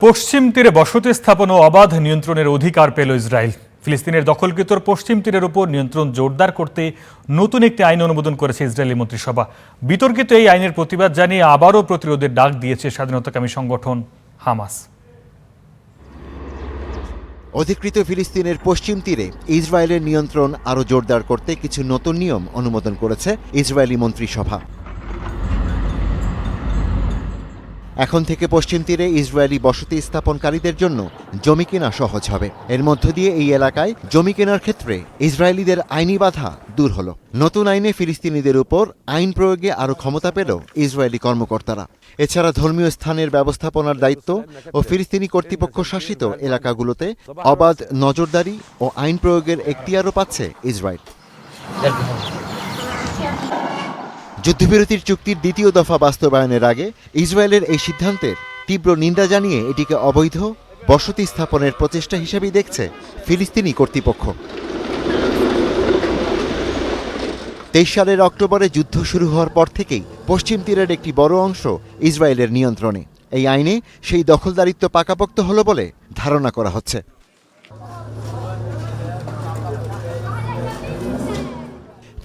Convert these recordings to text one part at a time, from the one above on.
পশ্চিম তীরে বসতি স্থাপন ও অবাধ নিয়ন্ত্রণের অধিকার পেল ইসরায়েল। ফিলিস্তিনের দখলকৃত পশ্চিম তীরের উপর নিয়ন্ত্রণ জোরদার করতে নতুন একটি আইন অনুমোদন করেছে ইসরায়েলি মন্ত্রিসভা। বিতর্কিত এই আইনের প্রতিবাদ জানিয়ে আবারও প্রতিরোধের ডাক দিয়েছে স্বাধীনতাকামী সংগঠন হামাস। অধিকৃত ফিলিস্তিনের পশ্চিম তীরে ইসরায়েলের নিয়ন্ত্রণ আরও জোরদার করতে কিছু নতুন নিয়ম অনুমোদন করেছে ইসরায়েলি মন্ত্রিসভা। এখন থেকে পশ্চিম তীরে ইসরায়েলি বসতি স্থাপনকারীদের জন্য জমি কেনা সহজ হবে। এর মধ্য দিয়ে এই এলাকায় জমি কেনার ক্ষেত্রে ইসরায়েলিদের আইনি বাধা দূর হলো। নতুন আইনে ফিলিস্তিনিদের উপর আইন প্রয়োগে আরও ক্ষমতা পেল ইসরায়েলি কর্মকর্তারা। এছাড়া ধর্মীয় স্থানের ব্যবস্থাপনার দায়িত্ব ও ফিলিস্তিনি কর্তৃপক্ষ শাসিত এলাকাগুলোতে অবাধ নজরদারি ও আইন প্রয়োগের এখতিয়ারও পাচ্ছে ইসরায়েল। যুদ্ধবিরতির চুক্তির দ্বিতীয় দফা বাস্তবায়নের আগে ইসরায়েলের এই সিদ্ধান্তের তীব্র নিন্দা জানিয়ে এটিকে অবৈধ বসতি স্থাপনের প্রচেষ্টা হিসেবেই দেখছে ফিলিস্তিনি কর্তৃপক্ষ। ২৩ সালের অক্টোবরে যুদ্ধ শুরু হওয়ার পর থেকেই পশ্চিম তীরের একটি বড় অংশ ইসরায়েলের নিয়ন্ত্রণে। এই আইনে সেই দখলদারিত্ব পাকাপোক্ত হলো বলে ধারণা করা হচ্ছে।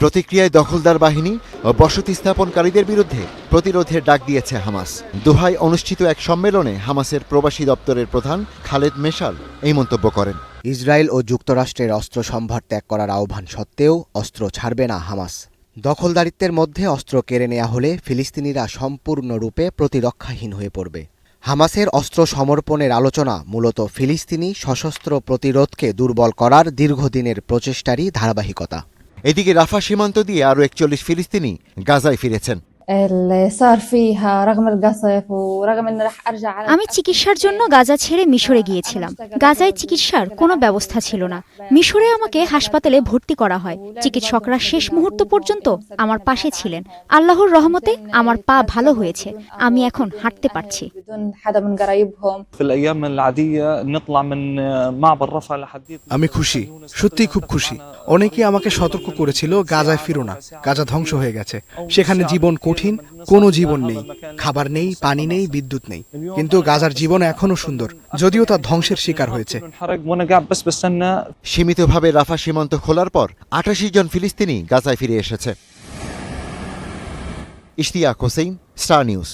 প্রতিক্রিয়ায় দখলদার বাহিনী ও বসতি স্থাপনকারীদের বিরুদ্ধে প্রতিরোধের ডাক দিয়েছে হামাস। দোহায় অনুষ্ঠিত এক সম্মেলনে হামাসের প্রবাসী দপ্তরের প্রধান খালেদ মেশাল এই মন্তব্য করেন। ইসরায়েল ও যুক্তরাষ্ট্রের অস্ত্র সম্ভার ত্যাগ করার আহ্বান সত্ত্বেও অস্ত্র ছাড়বে না হামাস। দখলদারিত্বের মধ্যে অস্ত্র কেড়ে নেওয়া হলে ফিলিস্তিনিরা সম্পূর্ণরূপে প্রতিরক্ষাহীন হয়ে পড়বে। হামাসের অস্ত্র সমর্পণের আলোচনা মূলত ফিলিস্তিনি সশস্ত্র প্রতিরোধকে দুর্বল করার দীর্ঘদিনের প্রচেষ্টারই ধারাবাহিকতা। এদিকে রাফা সীমান্ত দিয়ে আরও ৪১ ফিলিস্তিনি গাজায় ফিরেছেন। আমি চিকিৎসার জন্য গাজা ছেড়ে মিশরে গিয়েছিলাম। গাজায় চিকিৎসার কোনো ব্যবস্থা ছিল না। মিশরে আমাকে হাসপাতালে ভর্তি করা হয়। চিকিৎসকরা শেষ মুহূর্ত পর্যন্ত আমার পাশে ছিলেন। আল্লাহর রহমতে আমার পা ভালো হয়েছে। আমি এখন হাঁটতে পারছি। আমি খুশি, সত্যিই খুব খুশি। অনেকেই আমাকে সতর্ক করেছিল গাজায় ফিরো না, গাজা ধ্বংস হয়ে গেছে, সেখানে জীবন কঠিন, কোনো জীবন নেই, খাবার নেই, পানি নেই, বিদ্যুৎ নেই। কিন্তু গাজার জীবন এখনো সুন্দর, যদিও তা ধ্বংসের শিকার হয়েছে। সীমিতভাবে রাফা সীমান্ত খোলার পর ৮৮ জন ফিলিস্তিনি গাজায় ফিরে এসেছে। Ishtiaq Hossain, star news.